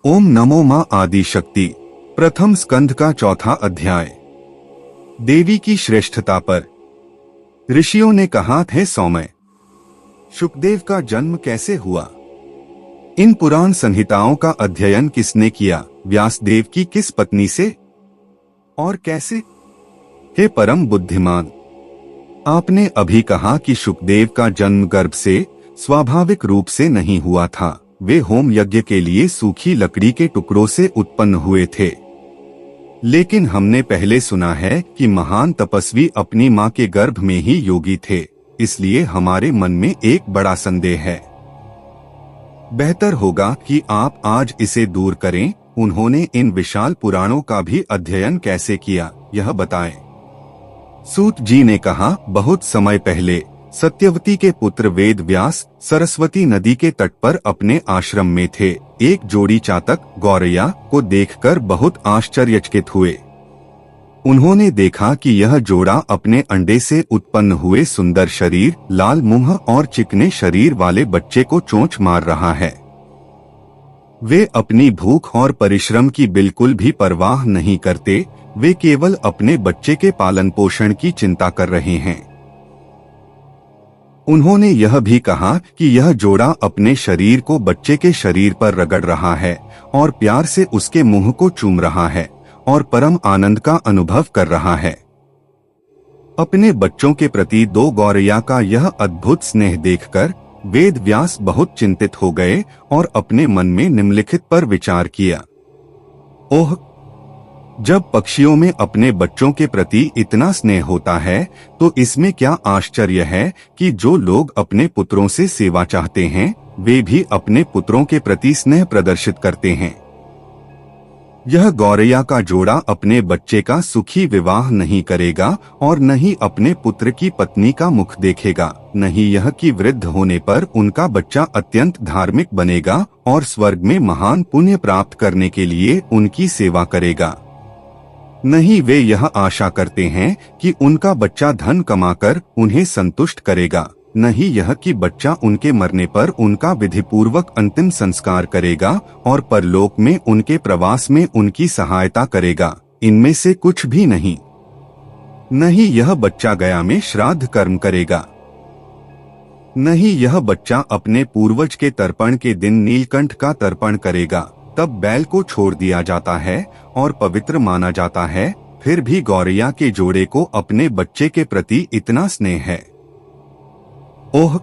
ओम नमो मां आदि शक्ति। प्रथम स्कंध का चौथा अध्याय। देवी की श्रेष्ठता पर। ऋषियों ने कहा, थे सौम्य, शुकदेव का जन्म कैसे हुआ? इन पुराण संहिताओं का अध्ययन किसने किया? व्यासदेव की किस पत्नी से और कैसे? हे परम बुद्धिमान, आपने अभी कहा कि शुकदेव का जन्म गर्भ से स्वाभाविक रूप से नहीं हुआ था। वे होम यज्ञ के लिए सूखी लकड़ी के टुकड़ों से उत्पन्न हुए थे। लेकिन हमने पहले सुना है कि महान तपस्वी अपनी मां के गर्भ में ही योगी थे, इसलिए हमारे मन में एक बड़ा संदेह है। बेहतर होगा कि आप आज इसे दूर करें। उन्होंने इन विशाल पुराणों का भी अध्ययन कैसे किया, यह बताएं। सूत जी ने कहा, बहुत समय पहले सत्यवती के पुत्र वेद व्यास सरस्वती नदी के तट पर अपने आश्रम में थे। एक जोड़ी चातक गौरैया को देखकर बहुत आश्चर्यचकित हुए। उन्होंने देखा कि यह जोड़ा अपने अंडे से उत्पन्न हुए सुंदर शरीर, लाल मुंह और चिकने शरीर वाले बच्चे को चोंच मार रहा है। वे अपनी भूख और परिश्रम की बिल्कुल भी परवाह नहीं करते। वे केवल अपने बच्चे के पालन पोषण की चिंता कर रहे हैं। उन्होंने यह भी कहा कि यह जोड़ा अपने शरीर को बच्चे के शरीर पर रगड़ रहा है और प्यार से उसके मुंह को चूम रहा है और परम आनंद का अनुभव कर रहा है। अपने बच्चों के प्रति दो गौरैया का यह अद्भुत स्नेह देखकर वेद व्यास बहुत चिंतित हो गए और अपने मन में निम्नलिखित पर विचार किया। ओह, जब पक्षियों में अपने बच्चों के प्रति इतना स्नेह होता है तो इसमें क्या आश्चर्य है कि जो लोग अपने पुत्रों से सेवा चाहते हैं वे भी अपने पुत्रों के प्रति स्नेह प्रदर्शित करते हैं। यह गौरैया का जोड़ा अपने बच्चे का सुखी विवाह नहीं करेगा और न ही अपने पुत्र की पत्नी का मुख देखेगा, नहीं यह कि वृद्ध होने पर उनका बच्चा अत्यंत धार्मिक बनेगा और स्वर्ग में महान पुण्य प्राप्त करने के लिए उनकी सेवा करेगा। नहीं, वे यह आशा करते हैं कि उनका बच्चा धन कमाकर उन्हें संतुष्ट करेगा, नहीं यह कि बच्चा उनके मरने पर उनका विधिपूर्वक अंतिम संस्कार करेगा और परलोक में उनके प्रवास में उनकी सहायता करेगा। इनमें से कुछ भी नहीं। नहीं यह बच्चा गया में श्राद्ध कर्म करेगा। नहीं यह बच्चा अपने पूर्वज के तर्पण के दिन नीलकंठ का तर्पण करेगा। तब बैल को छोड़ दिया जाता है और पवित्र माना जाता है। फिर भी गौरैया के जोड़े को अपने बच्चे के प्रति इतना स्नेह है। ओह,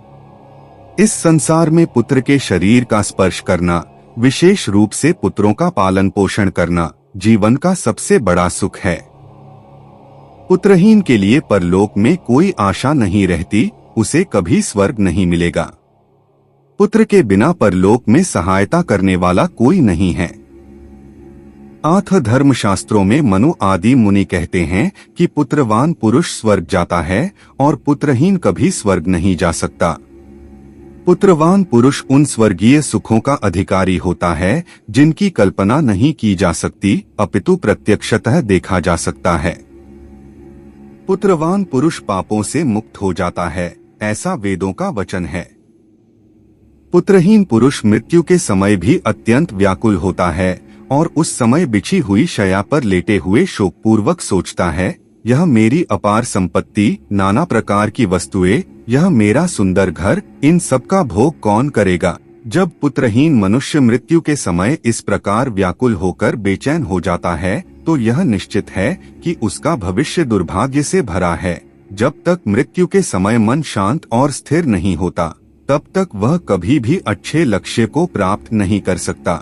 इस संसार में पुत्र के शरीर का स्पर्श करना, विशेष रूप से पुत्रों का पालन पोषण करना, जीवन का सबसे बड़ा सुख है। पुत्रहीन के लिए परलोक में कोई आशा नहीं रहती, उसे कभी स्वर्ग नहीं मिलेगा। पुत्र के बिना परलोक में सहायता करने वाला कोई नहीं है। आठ धर्मशास्त्रों में मनु आदि मुनि कहते हैं कि पुत्रवान पुरुष स्वर्ग जाता है और पुत्रहीन कभी स्वर्ग नहीं जा सकता। पुत्रवान पुरुष उन स्वर्गीय सुखों का अधिकारी होता है जिनकी कल्पना नहीं की जा सकती, अपितु प्रत्यक्षतः देखा जा सकता है। पुत्रवान पुरुष पापों से मुक्त हो जाता है, ऐसा वेदों का वचन है। पुत्रहीन पुरुष मृत्यु के समय भी अत्यंत व्याकुल होता है और उस समय बिछी हुई शैया पर लेटे हुए शोकपूर्वक सोचता है, यह मेरी अपार संपत्ति, नाना प्रकार की वस्तुएं, यह मेरा सुंदर घर, इन सब का भोग कौन करेगा? जब पुत्रहीन मनुष्य मृत्यु के समय इस प्रकार व्याकुल होकर बेचैन हो जाता है तो यह निश्चित है कि उसका भविष्य दुर्भाग्य से भरा है। जब तक मृत्यु के समय मन शांत और स्थिर नहीं होता तब तक वह कभी भी अच्छे लक्ष्य को प्राप्त नहीं कर सकता।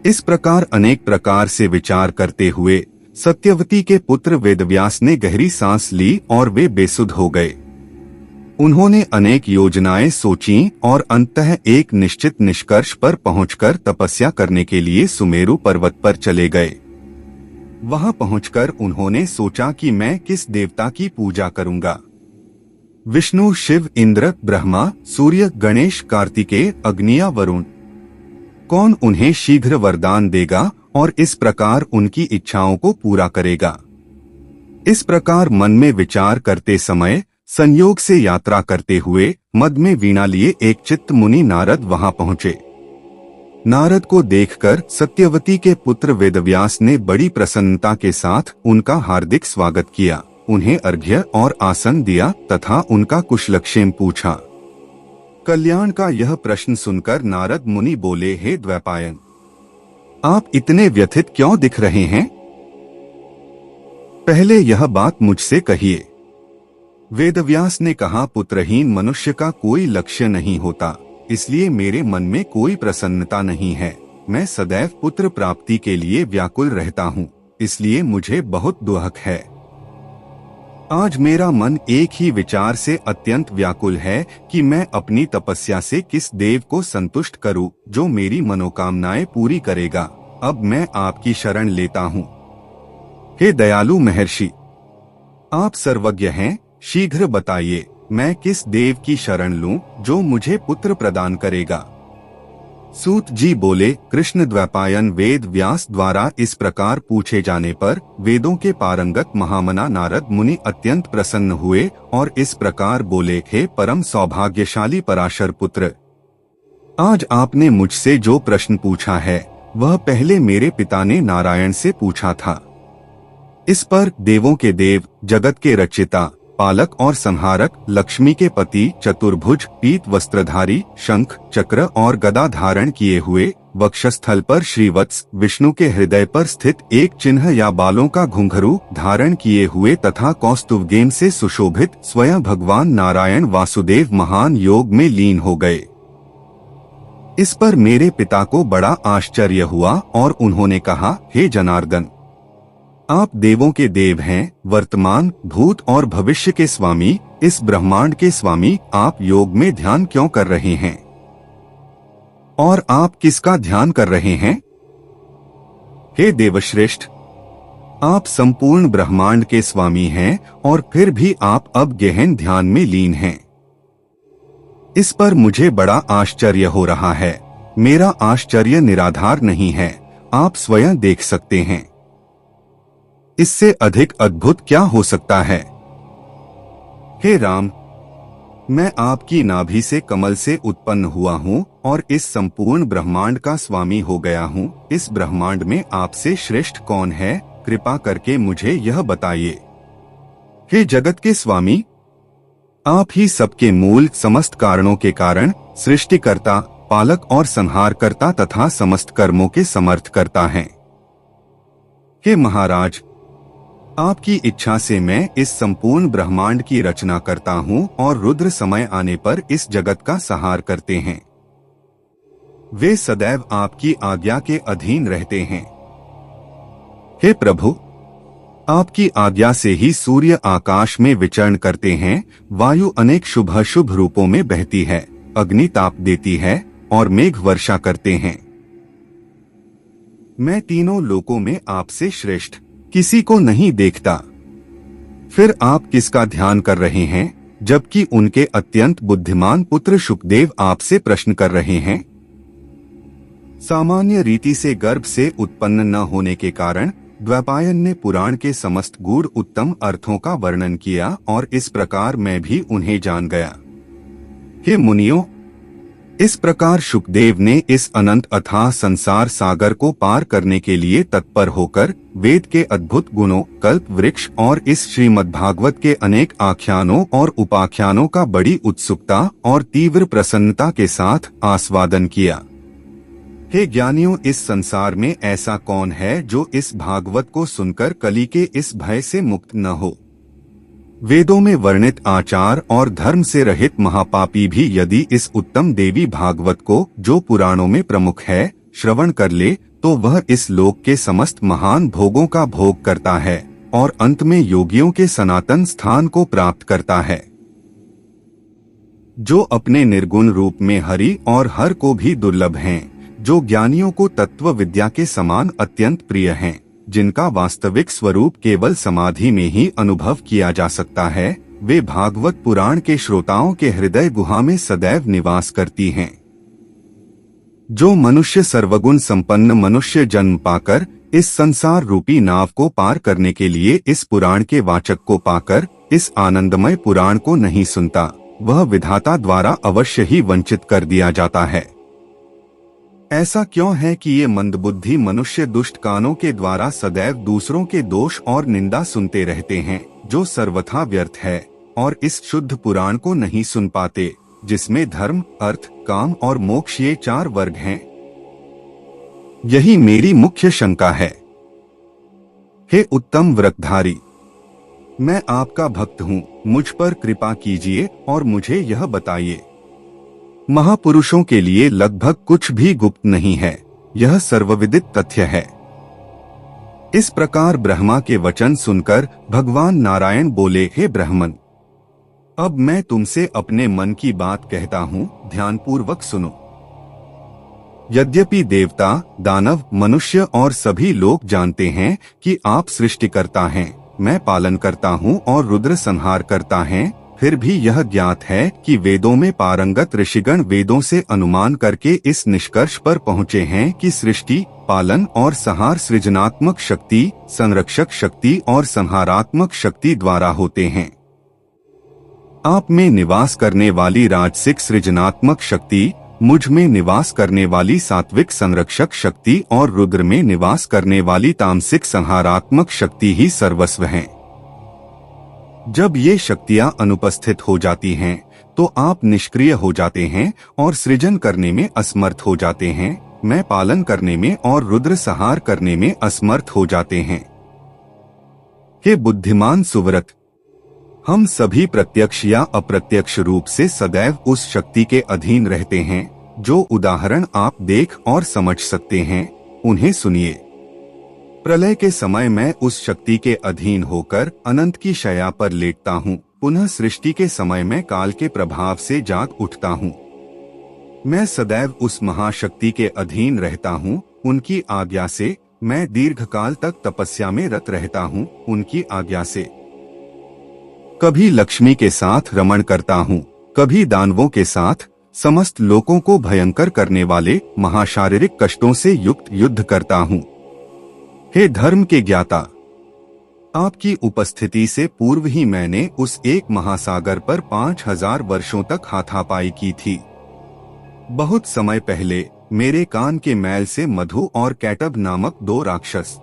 इस प्रकार अनेक प्रकार से विचार करते हुए सत्यवती के पुत्र वेदव्यास ने गहरी सांस ली और वे बेसुध हो गए। उन्होंने अनेक योजनाएं सोची और अंततः एक निश्चित निष्कर्ष पर पहुंचकर तपस्या करने के लिए सुमेरु पर्वत पर चले गए। वहां पहुंचकर उन्होंने सोचा कि मैं किस देवता की पूजा करूंगा। विष्णु, शिव, इंद्र, ब्रह्मा, सूर्य, गणेश, कार्तिकेय, अग्निया, वरुण, कौन उन्हें शीघ्र वरदान देगा और इस प्रकार उनकी इच्छाओं को पूरा करेगा? इस प्रकार मन में विचार करते समय संयोग से यात्रा करते हुए मद में वीणा लिए एक चित्त मुनि नारद वहां पहुंचे। नारद को देखकर सत्यवती के पुत्र वेदव्यास ने बड़ी प्रसन्नता के साथ उनका हार्दिक स्वागत किया, उन्हें अर्घ्य और आसन दिया तथा उनका कुशलक्षेम पूछा। कल्याण का यह प्रश्न सुनकर नारद मुनि बोले, हे द्वैपायन, आप इतने व्यथित क्यों दिख रहे हैं? पहले यह बात मुझसे कहिए। वेदव्यास ने कहा, पुत्रहीन मनुष्य का कोई लक्ष्य नहीं होता, इसलिए मेरे मन में कोई प्रसन्नता नहीं है। मैं सदैव पुत्र प्राप्ति के लिए व्याकुल रहता हूँ, इसलिए मुझे बहुत दुख है। आज मेरा मन एक ही विचार से अत्यंत व्याकुल है कि मैं अपनी तपस्या से किस देव को संतुष्ट करूं, जो मेरी मनोकामनाएं पूरी करेगा। अब मैं आपकी शरण लेता हूं। हे दयालु महर्षि, आप सर्वज्ञ हैं, शीघ्र बताइए मैं किस देव की शरण लूं जो मुझे पुत्र प्रदान करेगा। सूत जी बोले, कृष्ण द्वैपायन वेद व्यास द्वारा इस प्रकार पूछे जाने पर वेदों के पारंगत महामना नारद मुनि अत्यंत प्रसन्न हुए और इस प्रकार बोले, हे परम सौभाग्यशाली पराशर पुत्र, आज आपने मुझसे जो प्रश्न पूछा है वह पहले मेरे पिता ने नारायण से पूछा था। इस पर देवों के देव, जगत के रचिता, पालक और संहारक, लक्ष्मी के पति, चतुर्भुज, पीत वस्त्रधारी, शंख चक्र और गदा धारण किए हुए, वक्षस्थल पर श्रीवत्स, विष्णु के हृदय पर स्थित एक चिन्ह या बालों का घुंघरू धारण किए हुए तथा कौस्तुभगेम से सुशोभित स्वयं भगवान नारायण वासुदेव महान योग में लीन हो गए। इस पर मेरे पिता को बड़ा आश्चर्य हुआ और उन्होंने कहा, हे जनार्दन, आप देवों के देव हैं, वर्तमान, भूत और भविष्य के स्वामी, इस ब्रह्मांड के स्वामी, आप योग में ध्यान क्यों कर रहे हैं? और आप किसका ध्यान कर रहे हैं? हे देवश्रेष्ठ, आप संपूर्ण ब्रह्मांड के स्वामी हैं और फिर भी आप अब गहन ध्यान में लीन हैं। इस पर मुझे बड़ा आश्चर्य हो रहा है। मेरा आश्चर्य निराधार नहीं है, आप स्वयं देख सकते हैं। इससे अधिक अद्भुत क्या हो सकता है? हे राम, मैं आपकी नाभि से कमल से उत्पन्न हुआ हूँ और इस संपूर्ण ब्रह्मांड का स्वामी हो गया हूँ। इस ब्रह्मांड में आपसे श्रेष्ठ कौन है? कृपा करके मुझे यह बताइए। हे जगत के स्वामी, आप ही सबके मूल, समस्त कारणों के कारण, सृष्टिकर्ता, पालक और संहारकर्ता तथा समस्त कर्मों के समर्थकर्ता हैं। हे महाराज, आपकी इच्छा से मैं इस संपूर्ण ब्रह्मांड की रचना करता हूँ और रुद्र समय आने पर इस जगत का संहार करते हैं। वे सदैव आपकी आज्ञा के अधीन रहते हैं। हे प्रभु, आपकी आज्ञा से ही सूर्य आकाश में विचरण करते हैं, वायु अनेक शुभ अशुभ रूपों में बहती है, अग्नि ताप देती है और मेघ वर्षा करते हैं। मैं तीनों लोकों में आपसे श्रेष्ठ किसी को नहीं देखता। फिर आप किसका ध्यान कर रहे हैं, जबकि उनके अत्यंत बुद्धिमान पुत्र शुकदेव आपसे प्रश्न कर रहे हैं? सामान्य रीति से गर्भ से उत्पन्न न होने के कारण द्वैपायन ने पुराण के समस्त गूढ़ उत्तम अर्थों का वर्णन किया और इस प्रकार मैं भी उन्हें जान गया। हे मुनियों, इस प्रकार शुकदेव ने इस अनंत अथाह संसार सागर को पार करने के लिए तत्पर होकर वेद के अद्भुत गुणों, कल्प वृक्ष और इस श्रीमद्भागवत के अनेक आख्यानों और उपाख्यानों का बड़ी उत्सुकता और तीव्र प्रसन्नता के साथ आस्वादन किया। हे ज्ञानियों, इस संसार में ऐसा कौन है जो इस भागवत को सुनकर कली के इस भय से मुक्त न हो? वेदों में वर्णित आचार और धर्म से रहित महापापी भी यदि इस उत्तम देवी भागवत को, जो पुराणों में प्रमुख है, श्रवण कर ले तो वह इस लोक के समस्त महान भोगों का भोग करता है और अंत में योगियों के सनातन स्थान को प्राप्त करता है। जो अपने निर्गुण रूप में हरि और हर को भी दुर्लभ हैं, जो ज्ञानियों को तत्व विद्या के समान अत्यंत प्रिय हैं, जिनका वास्तविक स्वरूप केवल समाधि में ही अनुभव किया जा सकता है, वे भागवत पुराण के श्रोताओं के हृदय गुहा में सदैव निवास करती हैं। जो मनुष्य सर्वगुण संपन्न मनुष्य जन्म पाकर इस संसार रूपी नाव को पार करने के लिए इस पुराण के वाचक को पाकर इस आनंदमय पुराण को नहीं सुनता, वह विधाता द्वारा अवश्य ही वंचित कर दिया जाता है। ऐसा क्यों है कि ये मंदबुद्धि मनुष्य दुष्ट कानों के द्वारा सदैव दूसरों के दोष और निंदा सुनते रहते हैं, जो सर्वथा व्यर्थ है, और इस शुद्ध पुराण को नहीं सुन पाते, जिसमें धर्म, अर्थ, काम और मोक्ष ये 4 वर्ग हैं। यही मेरी मुख्य शंका है। हे उत्तम व्रतधारी, मैं आपका भक्त हूँ, मुझ पर कृपा कीजिए और मुझे यह बताइए। महापुरुषों के लिए लगभग कुछ भी गुप्त नहीं है, यह सर्वविदित तथ्य है। इस प्रकार ब्रह्मा के वचन सुनकर भगवान नारायण बोले, हे ब्राह्मण, अब मैं तुमसे अपने मन की बात कहता हूँ, ध्यानपूर्वक सुनो। यद्यपि देवता, दानव, मनुष्य और सभी लोग जानते हैं कि आप सृष्टिकर्ता हैं, मैं पालन करता हूँ और रुद्र संहार करता है, फिर भी यह ज्ञात है कि वेदों में पारंगत ऋषिगण वेदों से अनुमान करके इस निष्कर्ष पर पहुँचे हैं कि सृष्टि, पालन और संहार सृजनात्मक शक्ति, संरक्षक शक्ति और संहारात्मक शक्ति द्वारा होते हैं। आप में निवास करने वाली राजसिक सृजनात्मक शक्ति, मुझ में निवास करने वाली सात्विक संरक्षक शक्ति और रुद्र में निवास करने वाली तामसिक संहारात्मक शक्ति ही सर्वस्व हैं। जब ये शक्तियां अनुपस्थित हो जाती हैं, तो आप निष्क्रिय हो जाते हैं और सृजन करने में असमर्थ हो जाते हैं, मैं पालन करने में और रुद्र संहार करने में असमर्थ हो जाते हैं। हे बुद्धिमान सुव्रत, हम सभी प्रत्यक्ष या अप्रत्यक्ष रूप से सदैव उस शक्ति के अधीन रहते हैं, जो उदाहरण आप देख और समझ सकते हैं, उन्हें सुनिए। प्रलय के समय मैं उस शक्ति के अधीन होकर अनंत की शैया पर लेटता हूँ। पुनः सृष्टि के समय मैं काल के प्रभाव से जाग उठता हूँ। मैं सदैव उस महाशक्ति के अधीन रहता हूँ, उनकी आज्ञा से। मैं दीर्घकाल तक तपस्या में रत रहता हूँ, उनकी आज्ञा से। कभी लक्ष्मी के साथ रमण करता हूँ, कभी दानवों के साथ, समस्त लोगों को भयंकर करने वाले महाशारीरिक कष्टों से युक्त युद्ध करता हूँ। हे धर्म के ज्ञाता, आपकी उपस्थिति से पूर्व ही मैंने उस एक महासागर पर 5000 वर्षों तक हाथापाई की थी। बहुत समय पहले मेरे कान के मैल से मधु और कैटब नामक 2 राक्षस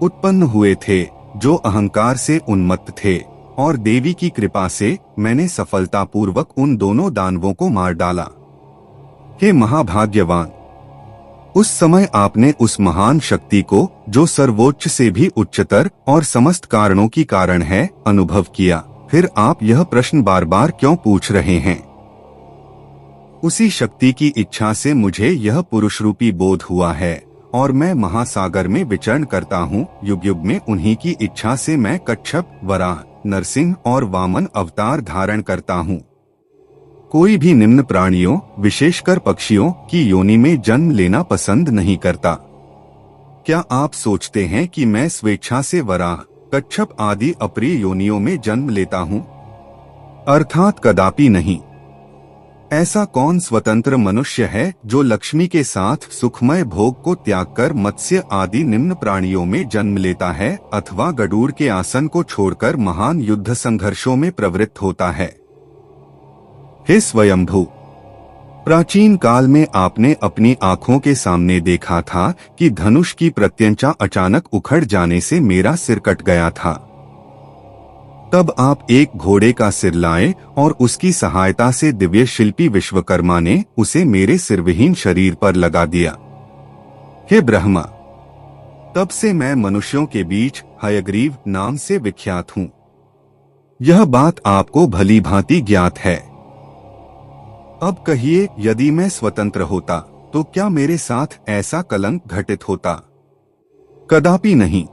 उत्पन्न हुए थे, जो अहंकार से उन्मत्त थे, और देवी की कृपा से मैंने सफलतापूर्वक उन दोनों दानवों को मार डाला। हे महाभाग्यवान, उस समय आपने उस महान शक्ति को, जो सर्वोच्च से भी उच्चतर और समस्त कारणों की कारण है, अनुभव किया। फिर आप यह प्रश्न बार बार क्यों पूछ रहे हैं? उसी शक्ति की इच्छा से मुझे यह पुरुष रूपी बोध हुआ है, और मैं महासागर में विचरण करता हूँ। युग युग में उन्हीं की इच्छा से मैं कच्छप, वराह, नरसिंह और वामन अवतार धारण करता हूँ। कोई भी निम्न प्राणियों, विशेषकर पक्षियों की योनि में जन्म लेना पसंद नहीं करता। क्या आप सोचते हैं कि मैं स्वेच्छा से वराह, कच्छप आदि अप्रिय योनियों में जन्म लेता हूँ? अर्थात कदापि नहीं। ऐसा कौन स्वतंत्र मनुष्य है जो लक्ष्मी के साथ सुखमय भोग को त्याग कर मत्स्य आदि निम्न प्राणियों में जन्म लेता है, अथवा गरुड़ के आसन को छोड़कर महान युद्ध संघर्षों में प्रवृत्त होता है? हे स्वयंभू, प्राचीन काल में आपने अपनी आंखों के सामने देखा था कि धनुष की प्रत्यंचा अचानक उखड़ जाने से मेरा सिर कट गया था। तब आप एक घोड़े का सिर लाए और उसकी सहायता से दिव्य शिल्पी विश्वकर्मा ने उसे मेरे सिरविहीन शरीर पर लगा दिया। हे ब्रह्मा, तब से मैं मनुष्यों के बीच हयग्रीव नाम से विख्यात हूँ। यह बात आपको भली भांति ज्ञात है। अब कहिए, यदि मैं स्वतंत्र होता तो क्या मेरे साथ ऐसा कलंक घटित होता? कदापि नहीं।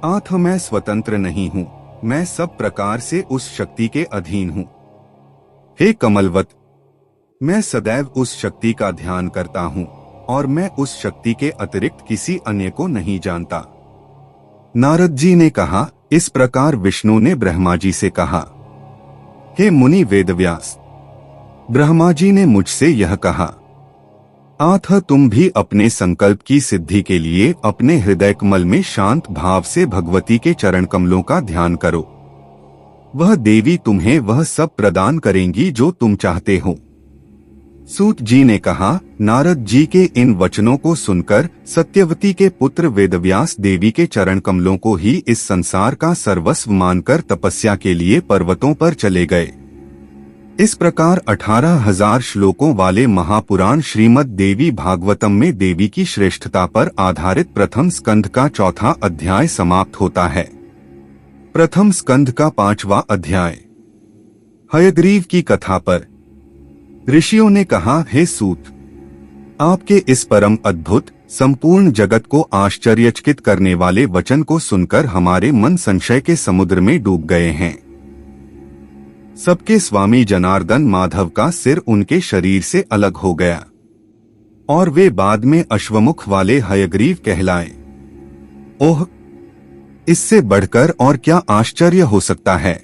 आठ मैं स्वतंत्र नहीं हूँ, मैं सब प्रकार से उस शक्ति के अधीन हूँ। हे कमलवत, मैं सदैव उस शक्ति का ध्यान करता हूँ और मैं उस शक्ति के अतिरिक्त किसी अन्य को नहीं जानता। नारद जी ने कहा, इस प्रकार विष्णु ने ब्रह्मा जी से कहा, हे मुनि वेदव्यास, ब्रह्मा जी ने मुझसे यह कहा, आठ तुम भी अपने संकल्प की सिद्धि के लिए अपने हृदय कमल में शांत भाव से भगवती के चरण कमलों का ध्यान करो। वह देवी तुम्हें वह सब प्रदान करेंगी जो तुम चाहते हो। सूत जी ने कहा, नारद जी के इन वचनों को सुनकर सत्यवती के पुत्र वेदव्यास देवी के चरण कमलों को ही इस संसार का सर्वस्व मानकर तपस्या के लिए पर्वतों पर चले गए। इस प्रकार 18,000 श्लोकों वाले महापुराण श्रीमद् देवी भागवतम में देवी की श्रेष्ठता पर आधारित प्रथम स्कंध का चौथा अध्याय समाप्त होता है। प्रथम स्कंध का 5वां अध्याय हयग्रीव की कथा पर। ऋषियों ने कहा, हे सूत, आपके इस परम अद्भुत संपूर्ण जगत को आश्चर्यचकित करने वाले वचन को सुनकर हमारे मन संशय के समुद्र में डूब गए हैं। सबके स्वामी जनार्दन माधव का सिर उनके शरीर से अलग हो गया और वे बाद में अश्वमुख वाले हयग्रीव कहलाए। ओह, इससे बढ़कर और क्या आश्चर्य हो सकता है।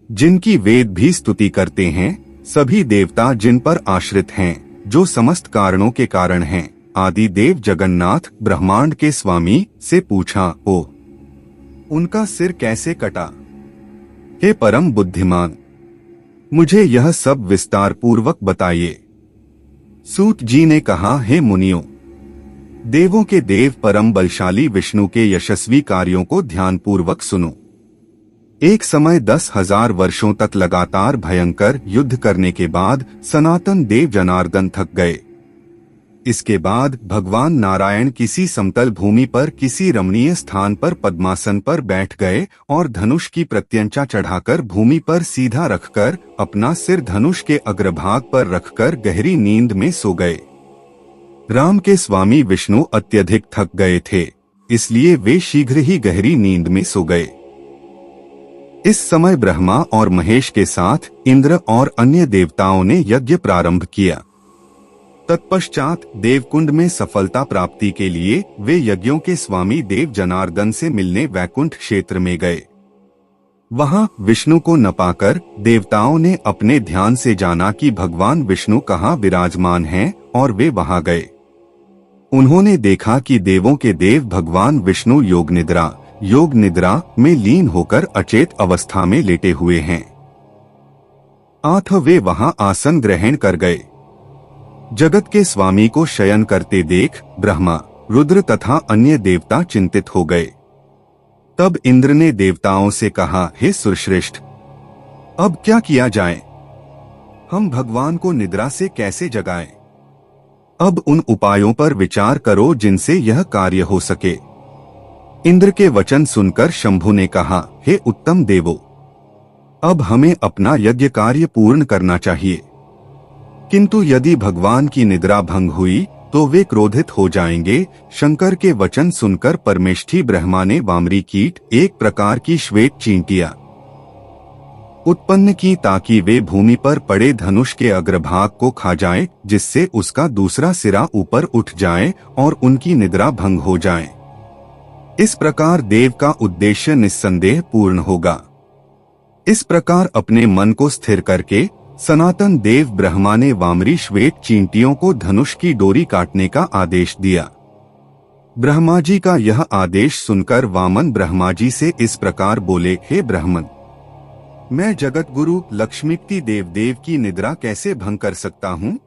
जिनकी वेद भी स्तुति करते हैं, सभी देवता जिन पर आश्रित हैं, जो समस्त कारणों के कारण हैं, आदि देव जगन्नाथ ब्रह्मांड के स्वामी से पूछा, ओह, उनका सिर कैसे कटा? हे परम बुद्धिमान, मुझे यह सब विस्तार पूर्वक बताइए। सूत जी ने कहा, हे मुनियों, देवों के देव परम बलशाली विष्णु के यशस्वी कार्यों को ध्यान पूर्वक सुनो। एक समय 10,000 वर्षों तक लगातार भयंकर युद्ध करने के बाद सनातन देव जनार्दन थक गए। इसके बाद भगवान नारायण किसी समतल भूमि पर किसी रमणीय स्थान पर पद्मासन पर बैठ गए और धनुष की प्रत्यंचा चढ़ाकर भूमि पर सीधा रखकर अपना सिर धनुष के अग्रभाग पर रखकर गहरी नींद में सो गए। राम के स्वामी विष्णु अत्यधिक थक गए थे, इसलिए वे शीघ्र ही गहरी नींद में सो गए। इस समय ब्रह्मा और महेश के साथ इंद्र और अन्य देवताओं ने यज्ञ प्रारंभ किया। तत्पश्चात देवकुंड में सफलता प्राप्ति के लिए वे यज्ञों के स्वामी देव जनार्दन से मिलने वैकुंठ क्षेत्र में गए। वहां विष्णु को न पाकर देवताओं ने अपने ध्यान से जाना कि भगवान विष्णु कहाँ विराजमान हैं और वे वहां गए। उन्होंने देखा कि देवों के देव भगवान विष्णु योग निद्रा में लीन होकर अचेत अवस्था में लेटे हुए हैं। अथ वे वहां आसन ग्रहण कर गए। जगत के स्वामी को शयन करते देख ब्रह्मा, रुद्र तथा अन्य देवता चिंतित हो गए। तब इंद्र ने देवताओं से कहा, हे सुरश्रेष्ठ, अब क्या किया जाए? हम भगवान को निद्रा से कैसे जगाएं? अब उन उपायों पर विचार करो जिनसे यह कार्य हो सके। इंद्र के वचन सुनकर शंभु ने कहा, हे उत्तम देवो, अब हमें अपना यज्ञ कार्य पूर्ण करना चाहिए। किंतु यदि भगवान की निद्रा भंग हुई तो वे क्रोधित हो जाएंगे। शंकर के वचन सुनकर परमेष्ठी ब्रह्मा ने वामरी कीट, एक प्रकार की श्वेत चींटियां, उत्पन्न की ताकि वे भूमि पर पड़े धनुष के अग्रभाग को खा जाए, जिससे उसका दूसरा सिरा ऊपर उठ जाए और उनकी निद्रा भंग हो जाए। इस प्रकार देव का उद्देश्य निस्संदेह पूर्ण होगा। इस प्रकार अपने मन को स्थिर करके सनातन देव ब्रह्मा ने वामरी श्वेत चींटियों को धनुष की डोरी काटने का आदेश दिया। ब्रह्मा जी का यह आदेश सुनकर वामन ब्रह्मा जी से इस प्रकार बोले, हे ब्राह्मण, मैं जगत गुरु लक्ष्मीपति देव की निद्रा कैसे भंग कर सकता हूँ?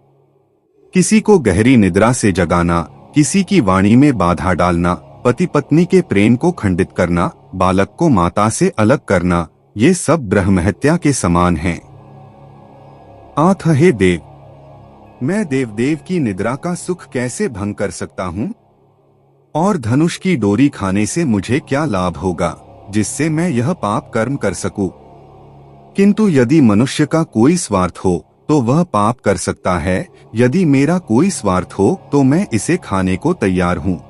किसी को गहरी निद्रा से जगाना, किसी की वाणी में बाधा डालना, पति पत्नी के प्रेम को खंडित करना, बालक को माता से अलग करना, ये सब ब्रह्महत्या के समान हैं। आठ हे देव, मैं देव की निद्रा का सुख कैसे भंग कर सकता हूँ? और धनुष की डोरी खाने से मुझे क्या लाभ होगा जिससे मैं यह पाप कर्म कर सकूं? किंतु यदि मनुष्य का कोई स्वार्थ हो तो वह पाप कर सकता है। यदि मेरा कोई स्वार्थ हो तो मैं इसे खाने को तैयार हूँ।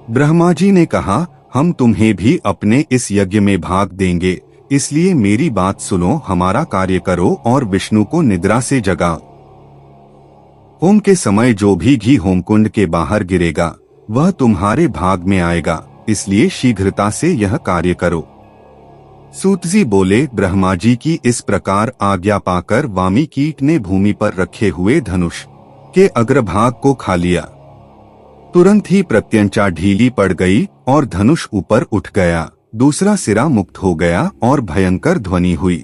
ब्रह्मा जी ने कहा, हम तुम्हें भी अपने इस यज्ञ में भाग देंगे, इसलिए मेरी बात सुनो, हमारा कार्य करो और विष्णु को निद्रा से जगाओ। होम के समय जो भी घी होमकुंड के बाहर गिरेगा वह तुम्हारे भाग में आएगा, इसलिए शीघ्रता से यह कार्य करो। सूत जी बोले, ब्रह्मा जी की इस प्रकार आज्ञा पाकर वामी कीट ने भूमि पर रखे हुए धनुष के अग्रभाग को खा लिया। तुरंत ही प्रत्यंचा ढीली पड़ गई और धनुष ऊपर उठ गया, दूसरा सिरा मुक्त हो गया और भयंकर ध्वनि हुई।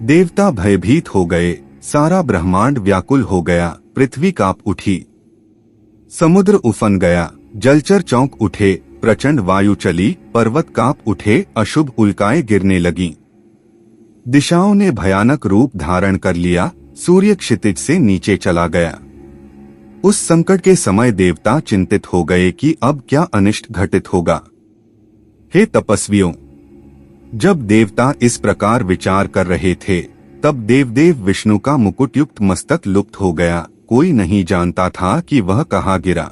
देवता भयभीत हो गए सारा ब्रह्मांड व्याकुल हो गया, पृथ्वी कांप उठी, समुद्र उफन गया, जलचर चौंक उठे, प्रचंड वायु चली, पर्वत कांप उठे, अशुभ उल्काएं गिरने लगीं। दिशाओं ने भयानक रूप धारण कर लिया, सूर्य क्षितिज से नीचे चला गया। उस संकट के समय देवता चिंतित हो गए कि अब क्या अनिष्ट घटित होगा। हे तपस्वियों, जब देवता इस प्रकार विचार कर रहे थे, तब देवदेव विष्णु का मुकुटयुक्त मस्तक लुप्त हो गया। कोई नहीं जानता था कि वह कहाँ गिरा।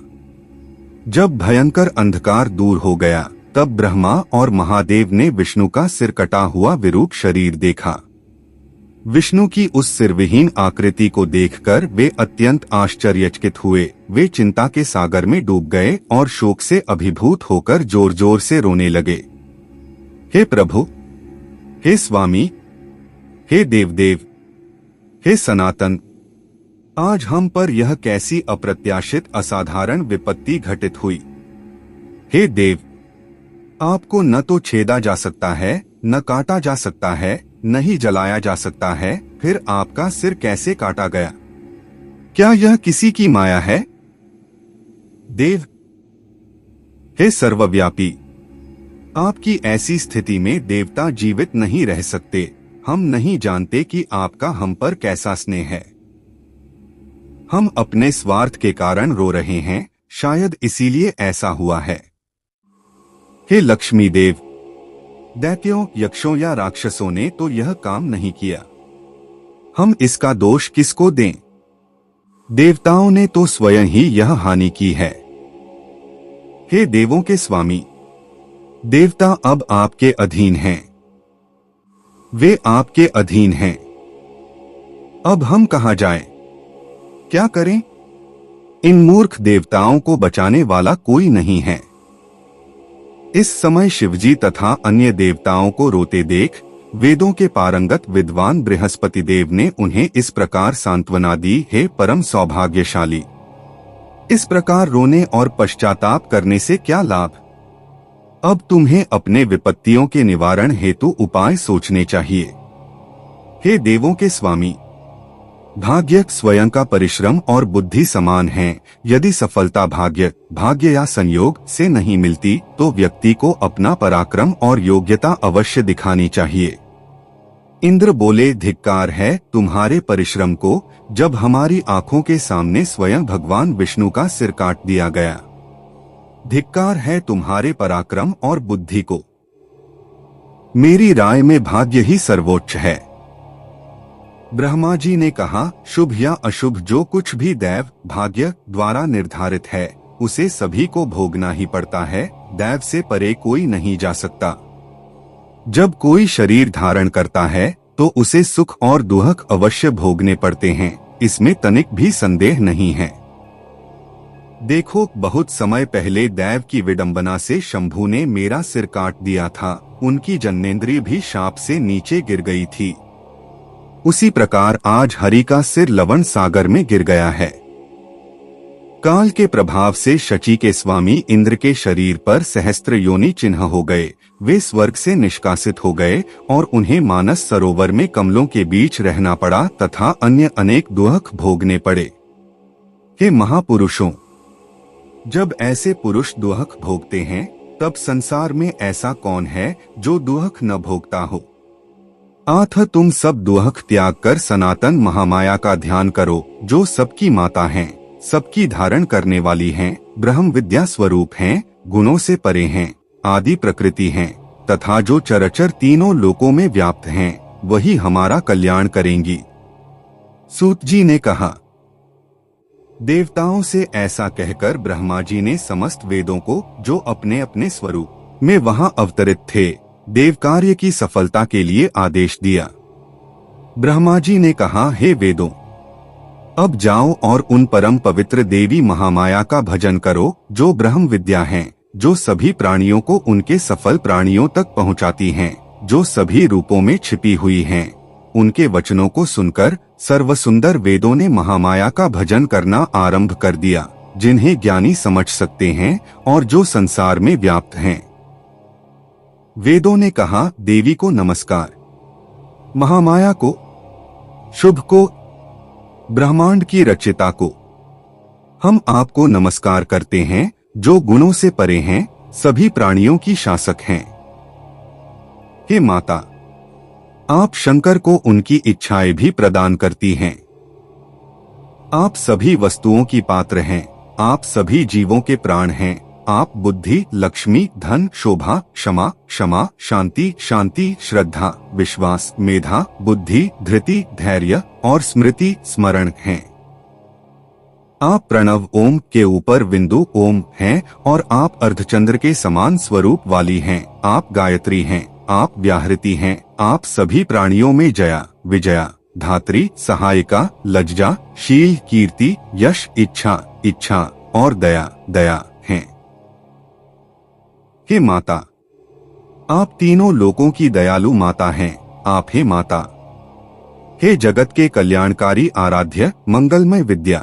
जब भयंकर अंधकार दूर हो गया, तब ब्रह्मा और महादेव ने विष्णु का सिर कटा हुआ विरूप शरीर देखा। विष्णु की उस सिरविहीन आकृति को देखकर वे अत्यंत आश्चर्यचकित हुए। वे चिंता के सागर में डूब गए और शोक से अभिभूत होकर जोर जोर से रोने लगे। हे प्रभु, हे स्वामी, हे देवदेव, हे सनातन, आज हम पर यह कैसी अप्रत्याशित असाधारण विपत्ति घटित हुई। हे देव, आपको न तो छेदा जा सकता है, न काटा जा सकता है, न ही जलाया जा सकता है, फिर आपका सिर कैसे काटा गया? क्या यह किसी की माया है? देव, हे सर्वव्यापी, आपकी ऐसी स्थिति में देवता जीवित नहीं रह सकते। हम नहीं जानते कि आपका हम पर कैसा स्नेह है। हम अपने स्वार्थ के कारण रो रहे हैं, शायद इसीलिए ऐसा हुआ है। हे लक्ष्मी देव, दैत्यों, यक्षों या राक्षसों ने तो यह काम नहीं किया। हम इसका दोष किसको दें? देवताओं ने तो स्वयं ही यह हानि की है। हे देवों के स्वामी, देवता अब आपके अधीन हैं। वे आपके अधीन हैं। अब हम कहां जाएं? क्या करें? इन मूर्ख देवताओं को बचाने वाला कोई नहीं है। इस समय शिवजी तथा अन्य देवताओं को रोते देख वेदों के पारंगत विद्वान बृहस्पति देव ने उन्हें इस प्रकार सांत्वना दी, हे परम सौभाग्यशाली, इस प्रकार रोने और पश्चाताप करने से क्या लाभ? अब तुम्हें अपने विपत्तियों के निवारण हेतु उपाय सोचने चाहिए। हे देवों के स्वामी, भाग्य स्वयं का परिश्रम और बुद्धि समान है। यदि सफलता भाग्य या संयोग से नहीं मिलती, तो व्यक्ति को अपना पराक्रम और योग्यता अवश्य दिखानी चाहिए। इंद्र बोले, धिक्कार है तुम्हारे परिश्रम को, जब हमारी आंखों के सामने स्वयं भगवान विष्णु का सिर काट दिया गया। धिक्कार है तुम्हारे पराक्रम और बुद्धि को। मेरी राय में भाग्य ही सर्वोच्च है। ब्रह्मा जी ने कहा, शुभ या अशुभ जो कुछ भी दैव भाग्य द्वारा निर्धारित है, उसे सभी को भोगना ही पड़ता है। दैव से परे कोई नहीं जा सकता। जब कोई शरीर धारण करता है, तो उसे सुख और दुख अवश्य भोगने पड़ते हैं, इसमें तनिक भी संदेह नहीं है। देखो, बहुत समय पहले दैव की विडंबना से शंभु ने मेरा सिर काट दिया था। उनकी जन्नेंद्रिय भी शाप से नीचे गिर गई थी। उसी प्रकार आज हरि का सिर लवण सागर में गिर गया है। काल के प्रभाव से शची के स्वामी इंद्र के शरीर पर सहस्त्र योनि चिन्ह हो गए। वे स्वर्ग से निष्कासित हो गए और उन्हें मानस सरोवर में कमलों के बीच रहना पड़ा तथा अन्य अनेक दुख भोगने पड़े। हे महापुरुषों, जब ऐसे पुरुष दुख भोगते हैं, तब संसार में ऐसा कौन है जो दुख न भोगता हो? अतः तुम सब दुख त्याग कर सनातन महामाया का ध्यान करो, जो सबकी माता हैं, सबकी धारण करने वाली हैं, ब्रह्म विद्या स्वरूप हैं, गुणों से परे हैं, आदि प्रकृति हैं, तथा जो चराचर तीनों लोकों में व्याप्त हैं, वही हमारा कल्याण करेंगी। सूत जी ने कहा। देवताओं से ऐसा कहकर ब्रह्मा जी ने समस्त वेदों को, जो अपने अपने स्वरूप में वहां अवतरित थे, देव कार्य की सफलता के लिए आदेश दिया। ब्रह्मा जी ने कहा, हे वेदों, अब जाओ और उन परम पवित्र देवी महामाया का भजन करो, जो ब्रह्म विद्या हैं, जो सभी प्राणियों को उनके सफल प्राणियों तक पहुंचाती हैं, जो सभी रूपों में छिपी हुई हैं। उनके वचनों को सुनकर सर्वसुंदर वेदों ने महामाया का भजन करना आरंभ कर दिया, जिन्हें ज्ञानी समझ सकते हैं और जो संसार में व्याप्त हैं। वेदों ने कहा, देवी को नमस्कार, महामाया को, शुभ को, ब्रह्मांड की रचयिता को हम आपको नमस्कार करते हैं, जो गुणों से परे हैं, सभी प्राणियों की शासक हैं। हे माता, आप शंकर को उनकी इच्छाएं भी प्रदान करती हैं। आप सभी वस्तुओं की पात्र हैं, आप सभी जीवों के प्राण हैं। आप बुद्धि, लक्ष्मी, धन, शोभा, क्षमा, क्षमा, शांति, शांति, श्रद्धा, विश्वास, मेधा, बुद्धि, धृति, धैर्य और स्मृति, स्मरण हैं। आप प्रणव ओम के ऊपर बिंदु ओम हैं और आप अर्धचंद्र के समान स्वरूप वाली हैं। आप गायत्री हैं, आप व्याहृति हैं। आप सभी प्राणियों में जया, विजया, धात्री, सहायिका, लज्जा, शील, कीर्ति, यश, इच्छा, इच्छा और दया, दया हैं। हे माता, आप तीनों लोकों की दयालु माता हैं। आप हे माता, हे जगत के कल्याणकारी आराध्य मंगलमय विद्या,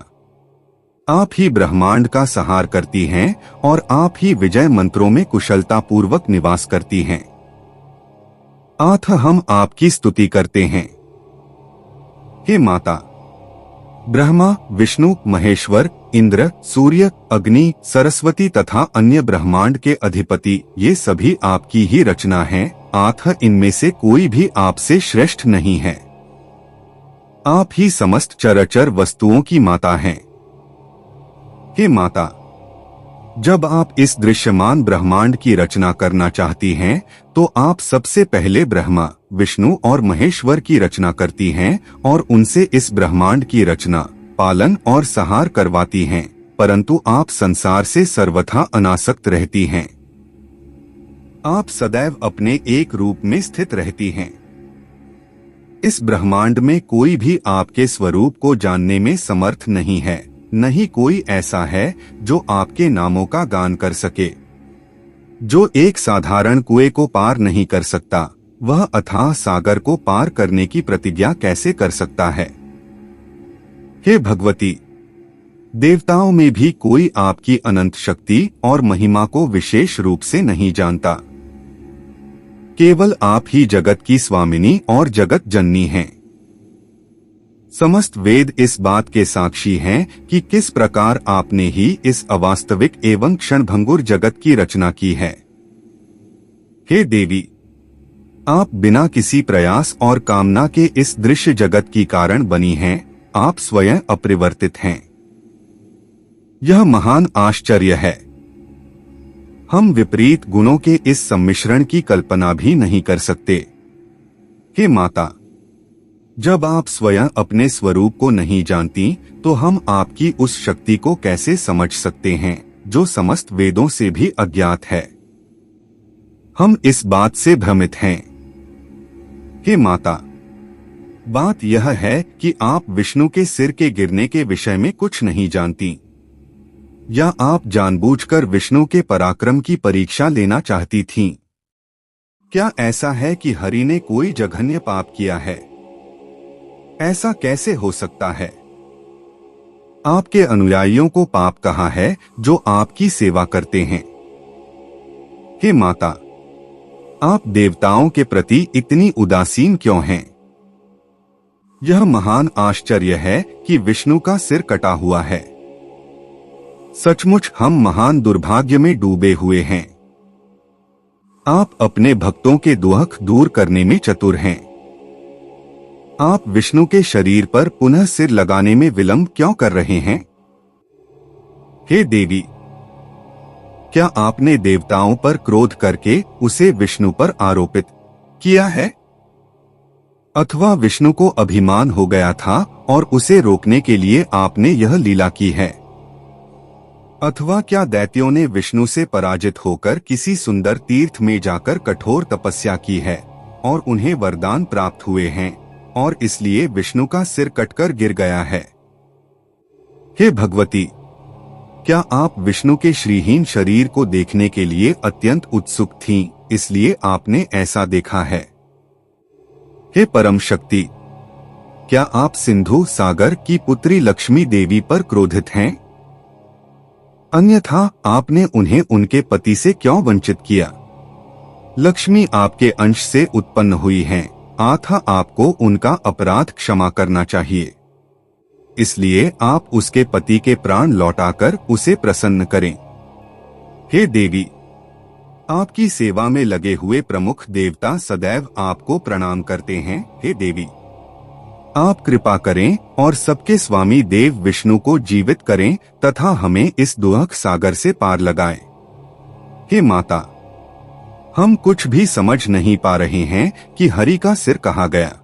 आप ही ब्रह्मांड का संहार करती हैं और आप ही विजय मंत्रों में कुशलता पूर्वक निवास करती हैं। अथ हम आपकी स्तुति करते हैं। हे माता, ब्रह्मा, विष्णु, महेश्वर, इंद्र, सूर्य, अग्नि, सरस्वती तथा अन्य ब्रह्मांड के अधिपति, ये सभी आपकी ही रचना हैं। अथ इनमें से कोई भी आपसे श्रेष्ठ नहीं है। आप ही समस्त चराचर वस्तुओं की माता हैं। हे माता, जब आप इस दृश्यमान ब्रह्मांड की रचना करना चाहती हैं, तो आप सबसे पहले ब्रह्मा, विष्णु और महेश्वर की रचना करती हैं और उनसे इस ब्रह्मांड की रचना, पालन और संहार करवाती हैं, परंतु आप संसार से सर्वथा अनासक्त रहती हैं। आप सदैव अपने एक रूप में स्थित रहती हैं। इस ब्रह्मांड में कोई भी आपके स्वरूप को जानने में समर्थ नहीं है। नहीं कोई ऐसा है जो आपके नामों का गान कर सके। जो एक साधारण कुएं को पार नहीं कर सकता, वह अथाह सागर को पार करने की प्रतिज्ञा कैसे कर सकता है। हे भगवती, देवताओं में भी कोई आपकी अनंत शक्ति और महिमा को विशेष रूप से नहीं जानता। केवल आप ही जगत की स्वामिनी और जगत जननी हैं। समस्त वेद इस बात के साक्षी हैं कि किस प्रकार आपने ही इस अवास्तविक एवं क्षणभंगुर जगत की रचना की है। हे देवी, आप बिना किसी प्रयास और कामना के इस दृश्य जगत की कारण बनी हैं। आप स्वयं अपरिवर्तित हैं। यह महान आश्चर्य है। हम विपरीत गुणों के इस सम्मिश्रण की कल्पना भी नहीं कर सकते। हे माता, जब आप स्वयं अपने स्वरूप को नहीं जानती, तो हम आपकी उस शक्ति को कैसे समझ सकते हैं जो समस्त वेदों से भी अज्ञात है। हम इस बात से भ्रमित हैं। हे माता, बात यह है कि आप विष्णु के सिर के गिरने के विषय में कुछ नहीं जानती, या आप जानबूझकर विष्णु के पराक्रम की परीक्षा लेना चाहती थीं। क्या ऐसा है कि हरि ने कोई जघन्य पाप किया है? ऐसा कैसे हो सकता है? आपके अनुयायियों को पाप कहाँ है जो आपकी सेवा करते हैं? हे माता, आप देवताओं के प्रति इतनी उदासीन क्यों हैं? यह महान आश्चर्य है कि विष्णु का सिर कटा हुआ है। सचमुच हम महान दुर्भाग्य में डूबे हुए हैं। आप अपने भक्तों के दुख दूर करने में चतुर हैं। आप विष्णु के शरीर पर पुनः सिर लगाने में विलंब क्यों कर रहे हैं? हे देवी, क्या आपने देवताओं पर क्रोध करके उसे विष्णु पर आरोपित किया है? अथवा विष्णु को अभिमान हो गया था और उसे रोकने के लिए आपने यह लीला की है? अथवा क्या दैत्यों ने विष्णु से पराजित होकर किसी सुंदर तीर्थ में जाकर कठोर तपस्या की है और उन्हें वरदान प्राप्त हुए हैं और इसलिए विष्णु का सिर कटकर गिर गया है? हे भगवती, क्या आप विष्णु के श्रीहीन शरीर को देखने के लिए अत्यंत उत्सुक थीं, इसलिए आपने ऐसा देखा है? हे परम शक्ति, क्या आप सिंधु सागर की पुत्री लक्ष्मी देवी पर क्रोधित हैं? अन्यथा आपने उन्हें उनके पति से क्यों वंचित किया? लक्ष्मी आपके अंश से उत्पन्न हुई हैं, अतः आपको उनका अपराध क्षमा करना चाहिए। इसलिए आप उसके पति के प्राण लौटाकर उसे प्रसन्न करें। हे देवी, आपकी सेवा में लगे हुए प्रमुख देवता सदैव आपको प्रणाम करते हैं। हे देवी, आप कृपा करें और सबके स्वामी देव विष्णु को जीवित करें तथा हमें इस दुख सागर से पार लगाएं। हे माता, हम कुछ भी समझ नहीं पा रहे हैं कि हरि का सिर कहाँ गया।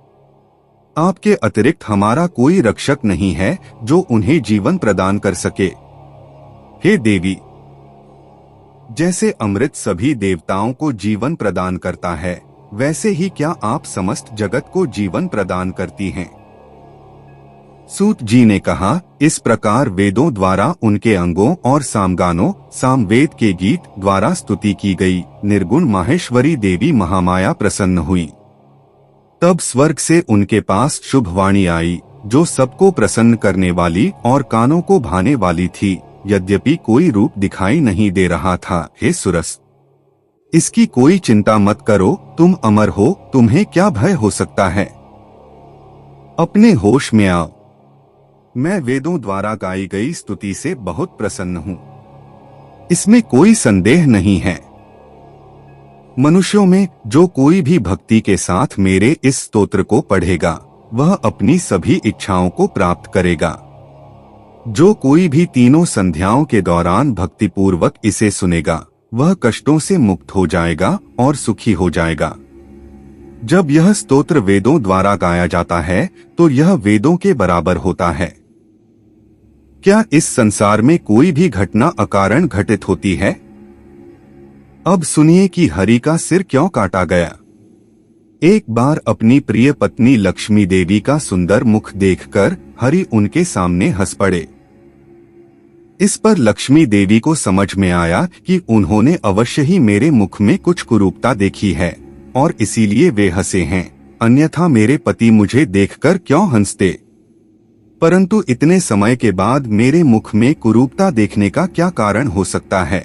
आपके अतिरिक्त हमारा कोई रक्षक नहीं है जो उन्हें जीवन प्रदान कर सके। हे देवी, जैसे अमृत सभी देवताओं को जीवन प्रदान करता है, वैसे ही क्या आप समस्त जगत को जीवन प्रदान करती हैं। सूत जी ने कहा, इस प्रकार वेदों द्वारा उनके अंगों और सामगानों सामवेद के गीत द्वारा स्तुति की गई निर्गुण माहेश्वरी देवी महामाया प्रसन्न हुई। तब स्वर्ग से उनके पास शुभ वाणी आई, जो सबको प्रसन्न करने वाली और कानों को भाने वाली थी, यद्यपि कोई रूप दिखाई नहीं दे रहा था। हे सुरस, इसकी कोई चिंता मत करो, तुम अमर हो, तुम्हें क्या भय हो सकता है। अपने होश में आओ। मैं वेदों द्वारा गाई गई स्तुति से बहुत प्रसन्न हूँ, इसमें कोई संदेह नहीं है। मनुष्यों में जो कोई भी भक्ति के साथ मेरे इस स्तोत्र को पढ़ेगा, वह अपनी सभी इच्छाओं को प्राप्त करेगा। जो कोई भी तीनों संध्याओं के दौरान भक्तिपूर्वक इसे सुनेगा, वह कष्टों से मुक्त हो जाएगा और सुखी हो जाएगा। जब यह स्तोत्र वेदों द्वारा गाया जाता है तो यह वेदों के बराबर होता है। क्या इस संसार में कोई भी घटना अकारण घटित होती है? अब सुनिए कि हरि का सिर क्यों काटा गया। एक बार अपनी प्रिय पत्नी लक्ष्मी देवी का सुंदर मुख देखकर हरि उनके सामने हंस पड़े। इस पर लक्ष्मी देवी को समझ में आया कि उन्होंने अवश्य ही मेरे मुख में कुछ कुरूपता देखी है और इसीलिए वे हंसे हैं, अन्यथा मेरे पति मुझे देखकर क्यों हंसते। परंतु इतने समय के बाद मेरे मुख में कुरूपता देखने का क्या कारण हो सकता है?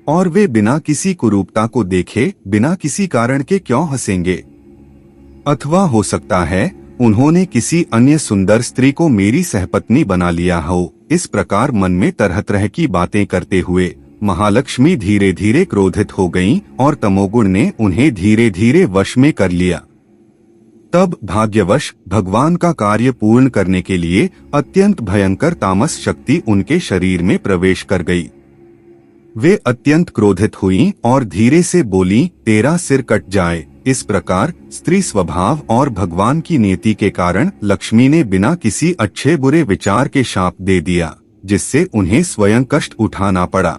और वे बिना किसी कुरूपता को देखे बिना किसी कारण के क्यों हंसेंगे? अथवा हो सकता है उन्होंने किसी अन्य सुंदर स्त्री को मेरी सहपत्नी बना लिया हो। इस प्रकार मन में तरह तरह की बातें करते हुए महालक्ष्मी धीरे धीरे क्रोधित हो गईं और तमोगुण ने उन्हें धीरे धीरे वश में कर लिया। तब भाग्यवश भगवान का कार्य पूर्ण करने के लिए अत्यंत भयंकर तामस शक्ति उनके शरीर में प्रवेश कर गई। वे अत्यंत क्रोधित हुईं और धीरे से बोलीं, तेरा सिर कट जाए। इस प्रकार स्त्री स्वभाव और भगवान की नीति के कारण लक्ष्मी ने बिना किसी अच्छे बुरे विचार के शाप दे दिया, जिससे उन्हें स्वयं कष्ट उठाना पड़ा।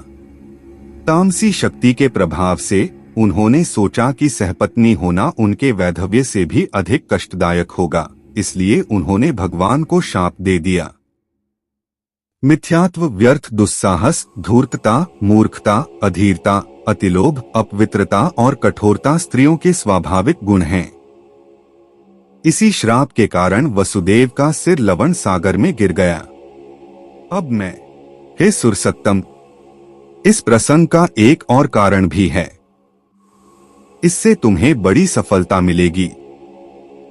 तामसी शक्ति के प्रभाव से उन्होंने सोचा कि सहपत्नी होना उनके वैधव्य से भी अधिक कष्टदायक होगा, इसलिए उन्होंने भगवान को शाप दे दिया। मिथ्यात्व, व्यर्थ दुस्साहस, धूर्तता, मूर्खता, अधीरता, अतिलोभ, अपवित्रता और कठोरता स्त्रियों के स्वाभाविक गुण हैं। इसी श्राप के कारण वसुदेव का सिर लवण सागर में गिर गया। अब मैं, हे सुरसत्तम, इस प्रसंग का एक और कारण भी है। इससे तुम्हें बड़ी सफलता मिलेगी।